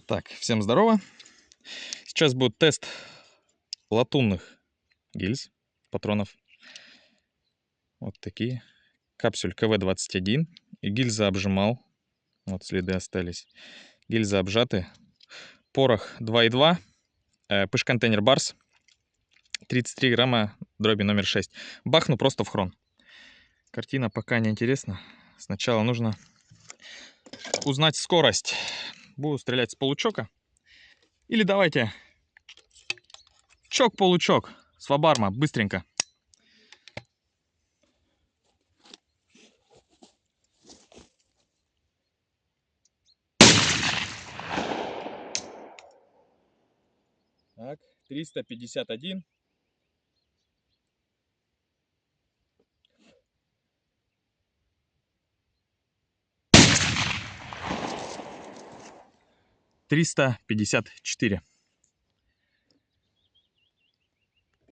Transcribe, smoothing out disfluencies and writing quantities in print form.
Так, всем здорово. Сейчас будет тест латунных гильз, патронов. Вот такие. Капсюль КВ-21. И гильза обжимал. Вот следы остались. Гильзы обжаты. Порох 2,2. Пыш-контейнер Барс. 33 грамма, дроби номер 6. Бахну просто в хрон. Картина пока не интересна. Сначала нужно узнать скорость. Буду стрелять с получока. Или давайте чок-получок. Свабарма, быстренько. Так, 351. $354.